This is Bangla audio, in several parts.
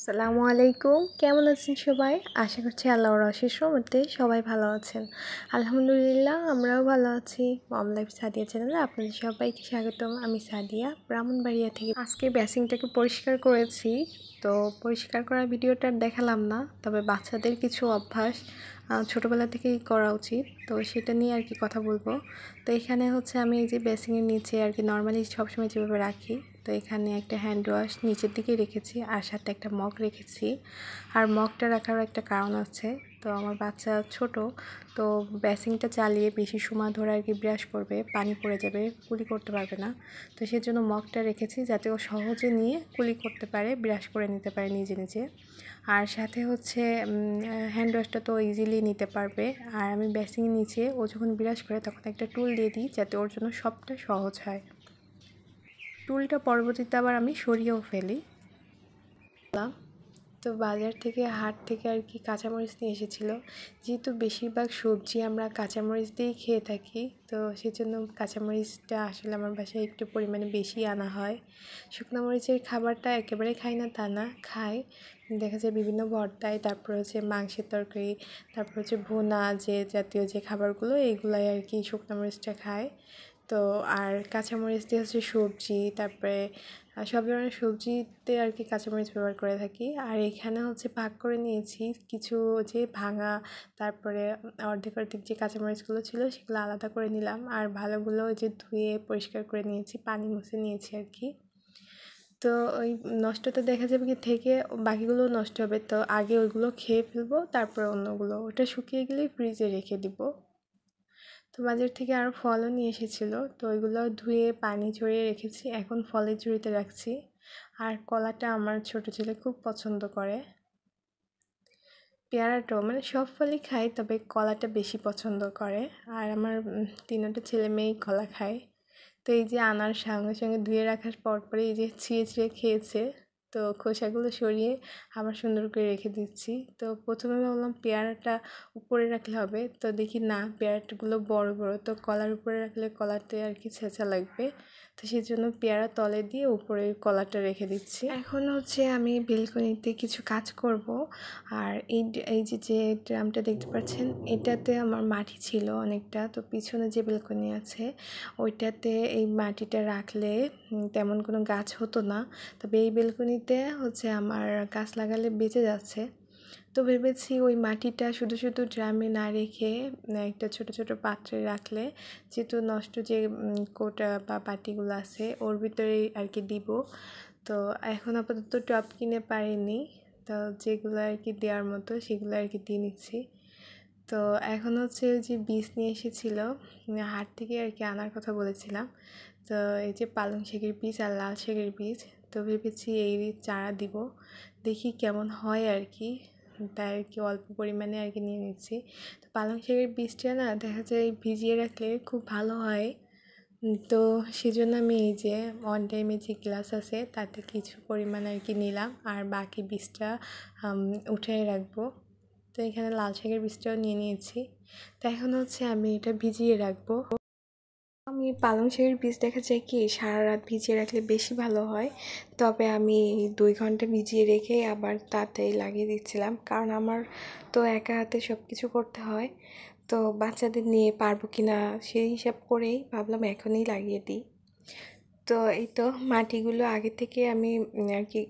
আসসালামু আলাইকুম, কেমন আছেন সবাই? আশা করছি আল্লাহর অশেষ রহমতে সবাই ভালো আছেন। আলহামদুলিল্লাহ, আমরাও ভালো আছি। মম লাইফ সাদিয়া চ্যানেলে আপনাদের সবাইকে স্বাগতম। আমি সাদিয়া, ব্রাহ্মণবাড়িয়া থেকে। আজকে বেসিনটাকে পরিষ্কার করেছি, তো পরিষ্কার করা ভিডিওটা দেখালাম না, তবে বাচ্চাদের কিছু অভ্যাস ছোটোবেলা থেকেই করা উচিত, তো সেটা নিয়ে আর কি কথা বলবো। তো এখানে হচ্ছে আমি এই যে বেসিনের নিচে আর কি নর্মালি সবসময় যেভাবে রাখি, তো এখানে একটা হ্যান্ড ওয়াশ নিচের দিকে রেখেছি, আর সাথে একটা মগ রেখেছি। আর মগটা রাখারও একটা কারণ আছে, তো আমার বাচ্চা ছোট, তো বেসিনটা চালিয়ে বেশি সময় ধরে আর কি ব্রাশ করবে, পানি পড়ে যাবে, কুলি করতে পারবে না। তো সেজন্য মগটা রেখেছি যাতে ও সহজে নিয়ে কুলি করতে পারে, ব্রাশ করে নিতে পারে নিজে নিজে। আর সাথে হচ্ছে হ্যান্ড ওয়াশটা তো ইজিলি নিতে পারবে। আর আমি বেসিনের নিচে ও যখন ব্রাশ করে তখন একটা টুল দিয়ে দিই যাতে ওর জন্য সবটা সহজ হয়। টুলটা পরবর্তীতে আবার আমি সরিয়েও ফেলি। তো বাজার থেকে হাট থেকে আর কি কাঁচামরিচ নিয়ে এসেছিলো, যেহেতু বেশিরভাগ সবজি আমরা কাঁচামরিচ দিয়েই খেয়ে থাকি, তো সেজন্য কাঁচামরিচটা আসলে আমার বাসায় একটু পরিমাণে বেশি আনা হয়। শুকনো মরিচের খাবারটা একেবারে খাই না তা না, খাই, দেখা যায় বিভিন্ন ভর্তায়, তারপর হচ্ছে মাংসের তরকারি, তারপর হচ্ছে ভুনা যে জাতীয় যে খাবারগুলো এইগুলাই আর কি শুকনো মরিচটা খায়। তো আর কাঁচামরিচ দিয়ে হচ্ছে সবজি, তারপরে সব ধরনের সবজিতে আর কি কাঁচামরিচ ব্যবহার করে থাকি। আর এখানে হচ্ছে ভাগ করে নিয়েছি কিছু যে ভাঙা, তারপরে অর্ধেক অর্ধেক যে কাঁচামরিচগুলো ছিল সেগুলো আলাদা করে নিলাম, আর ভালোগুলো যে ধুয়ে পরিষ্কার করে নিয়েছি, পানি মুছে নিয়েছি আর কি। তো ওই নষ্ট তো দেখা যাবে কি থেকে, বাকিগুলো নষ্ট হবে, তো আগে ওইগুলো খেয়ে ফেলবো, তারপরে অন্যগুলো ওটা শুকিয়ে গেলে ফ্রিজে রেখে দিব। তো বাজার থেকে আরও ফলও নিয়ে এসেছিলো, তো ওইগুলো ধুয়ে পানি ঝরিয়ে রেখেছি, এখন ফলের ঝুড়িতে রাখছি। আর কলাটা আমার ছোট ছেলে খুব পছন্দ করে। পেয়ারাটাও মানে সব ফলই খায়, তবে কলাটা বেশি পছন্দ করে। আর আমার তিনটা ছেলে মেয়েই কলা খায়। তো এই যে আনার সঙ্গে সঙ্গে ধুয়ে রাখার পরপরই এই যে ছিঁড়ে ছিঁড়ে খেয়েছে, তো খোসাগুলো সরিয়ে আবার সুন্দর করে রেখে দিচ্ছি। তো প্রথমে ভাবলাম পেয়ারাটা উপরে রাখলে হবে, তো দেখি না, পেয়ারাগুলো বড় বড়, তো কলার উপরে রাখলে কলাতে আর কি ছেঁচা লাগবে, তো সেই জন্য পেয়ারা তলে দিয়ে উপরে কলাটা রেখে দিচ্ছি। এখন হচ্ছে আমি বেলকনিতে কিছু কাজ করব। আর এই যে ড্রামটা দেখতে পাচ্ছেন, এটাতে আমার মাটি ছিল অনেকটা, তো পিছনে যে বেলকনি আছে ওইটাতে এই মাটিটা রাখলে তেমন কোনো গাছ হতো না, তবে এই বেলকনিতে হচ্ছে আমার গাছ লাগালে বেঁচে যাচ্ছে। তো ভেবেছি ওই মাটিটা শুধু শুধু ড্রামে না রেখে একটা ছোট ছোট পাত্রে রাখলে, যেহেতু নষ্ট যে কোটা বা বাটিগুলো আছে ওর ভিতরেই আর কি দিব। তো এখন আপাতত টব কিনে পারিনি, তো যেগুলো আর কি দেওয়ার মতো সেগুলো আর কি দিয়ে নিচ্ছি। তো এখন হচ্ছে যে বীজ নিয়ে এসেছিলো হাট থেকে আর কি আনার কথা বলেছিলাম, তো এই যে পালং শাকের বীজ আর লাল শাকের বীজ, তো ভেবেছি এই চারা দিব, দেখি কেমন হয় আর কি, তাই আর কি অল্প পরিমাণে আর কি নিয়ে নিচ্ছি। তো পালং শাকের বীজটা না দেখা যায় ভিজিয়ে রাখলে খুব ভালো হয়, তো সেজন্য আমি এই যে ওয়ান টাইমে যে গ্লাস আছে তাতে কিছু পরিমাণ আর কি নিলাম, আর বাকি বীজটা উঠিয়ে রাখবো। তো এখানে লাল শাকের বীজটাও নিয়ে নিয়েছি, তো এখন হচ্ছে আমি এটা ভিজিয়ে রাখবো। আমি পালং শাকের বীজ দেখা যায় কি সারা রাত ভিজিয়ে রাখলে বেশি ভালো হয়, তবে আমি 2 ঘন্টা ভিজিয়ে রেখে আবার তাতেই লাগিয়ে দিচ্ছিলাম, কারণ আমার তো একা হাতে সব কিছু করতে হয়, তো বাচ্চাদের নিয়ে পারবো কি না সেই হিসাব করেই ভাবলাম এখনই লাগিয়ে দিই। তো এই তো মাটিগুলো আগে থেকে আমি আর কি,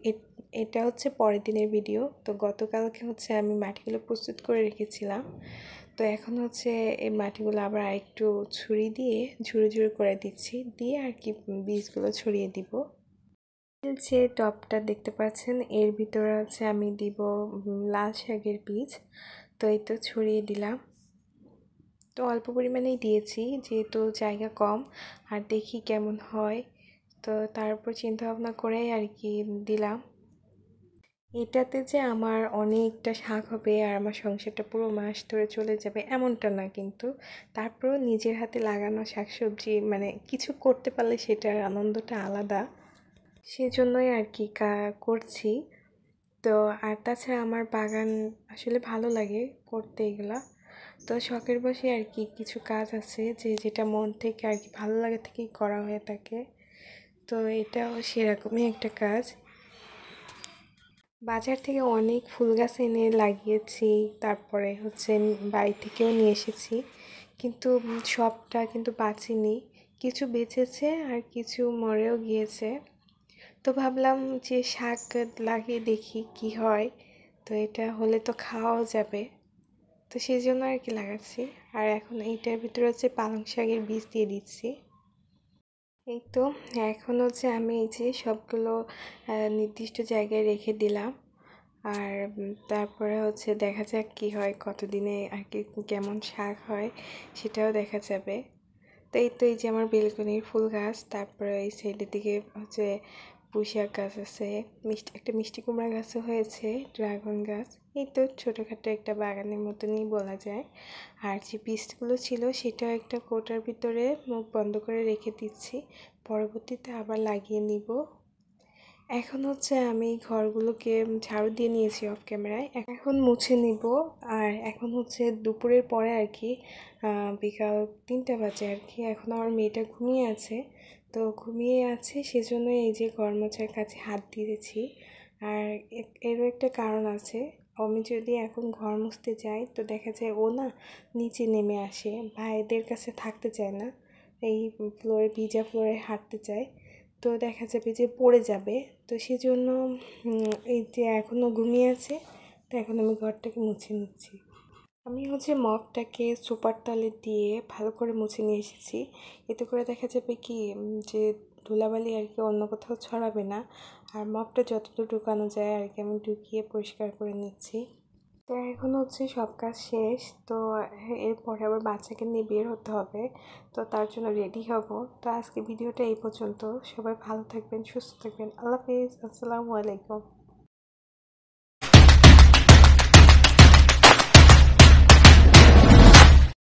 এটা হচ্ছে পরের দিনের ভিডিও, তো গতকালকে হচ্ছে আমি মাটিগুলো প্রস্তুত করে রেখেছিলাম। তো এখন হচ্ছে এই মাটিগুলো আবার একটু ছুরি দিয়ে ঝুড়ি ঝুড়ি করে দিচ্ছি, দিয়ে আর কি বীজগুলো ছড়িয়ে দিব। যে টবটা দেখতে পাচ্ছেন এর ভিতরে হচ্ছে আমি দিব লাল শাকের বীজ, তো এই তো ছড়িয়ে দিলাম। তো অল্প পরিমাণেই দিয়েছি যেহেতু জায়গা কম, আর দেখি কেমন হয়, তো তারপর চিন্তা ভাবনা করে আর কি দিলাম। এটাতে যে আমার অনেকটা শাক হবে আর আমার সংসারটা পুরো মাস ধরে চলে যাবে এমনটা না, কিন্তু তারপরেও নিজের হাতে লাগানো শাকসবজি মানে কিছু করতে পারলে সেটার আনন্দটা আলাদা, সেজন্যই আর কি করছি। তো আর তাছাড়া আমার বাগান আসলে ভালো লাগে করতে এগুলা, তো শখের বসে আর কি কিছু কাজ আছে যেটা মন থেকে আর কি ভালো লাগে থেকেই করা হয়ে থাকে, তো এটাও সেরকমই একটা কাজ। বাজার থেকে অনেক ফুল গাছ এনে লাগিয়েছি, তারপরে হচ্ছে বাড়ি থেকেও নিয়ে এসেছি, কিন্তু সবটা কিন্তু বাঁচেনি। কিছু বেঁচেছে আর কিছু মরেও গিয়েছে। তো ভাবলাম যে শাক লাগিয়ে দেখি কি হয়, তো এটা হলে তো খাওয়াও যাবে, তো সেই জন্য আর কি লাগাচ্ছি। আর এখন এইটার ভিতরে হচ্ছে পালং শাকের বীজ দিয়ে দিচ্ছি। এই তো এখন হচ্ছে আমি এই যে সবগুলো নির্দিষ্ট জায়গায় রেখে দিলাম। আর তারপরে হচ্ছে দেখা যাক কি হয়, কতদিনে আর কি কেমন শাক হয় সেটাও দেখা যাবে। তো এই তো এই যে আমার বেলকনির ফুল গাছ, তারপরে এই সাইডের দিকে হচ্ছে পুঁই শাক গাছ আছে, একটা মিষ্টি কুমড়া গাছও হয়েছে, ড্রাগন গাছ। এই তো ছোটোখাটো একটা বাগানের মতনই বলা যায়। আর যে বীজগুলো ছিল সেটাও একটা কোটার ভিতরে মুখ বন্ধ করে রেখে দিচ্ছি, পরবর্তীতে আবার লাগিয়ে নিব। এখন হচ্ছে আমি ঘরগুলোকে ঝাড়ু দিয়ে নিয়েছি অফ ক্যামেরায়, এখন মুছে নিব। আর এখন হচ্ছে দুপুরের পরে আর কি, বিকাল 3টা বাজে আর কি। এখন আমার মেয়েটা ঘুমিয়ে আছে, তো ঘুমিয়ে আছে সেজন্য এই যে ঘর মোছার কাছে হাত দিয়েছি। আর এরও একটা কারণ আছে, আমি যদি এখন ঘর মুছতে যাই তো দেখা যায় ও না নিচে নেমে আসে, ভাইদের কাছে থাকতে চায় না, এই ফ্লোরে ভিজা ফ্লোরে হাঁটতে চায়, তো দেখা যাবে যে পড়ে যাবে। তো সেজন্য এই যে এখনও ঘুমিয়ে আছে, তো এখন আমি ঘরটাকে মুছে নিচ্ছি। আমি হচ্ছে মপটাকে সোফার তলে দিয়ে ভালো করে মুছে নিয়ে এসেছি। এতে করে দেখা যাবে কি যে ধুলাবালি আর কি অন্য কোথাও ছড়াবে না। আর মপটা যতটুকু ঢুকানো যায় আর কি আমি ঢুকিয়ে পরিষ্কার করে নিচ্ছি। তো এখন হচ্ছে সব কাজ শেষ, তো এরপরে আবার বাচ্চাকে নিয়ে বের হতে হবে, তো তার জন্য রেডি হব। তো আজকে ভিডিওটা এই পর্যন্ত। সবাই ভালো থাকবেন, সুস্থ থাকবেন। আল্লাহ হাফিজ, আসসালামু আলাইকুম।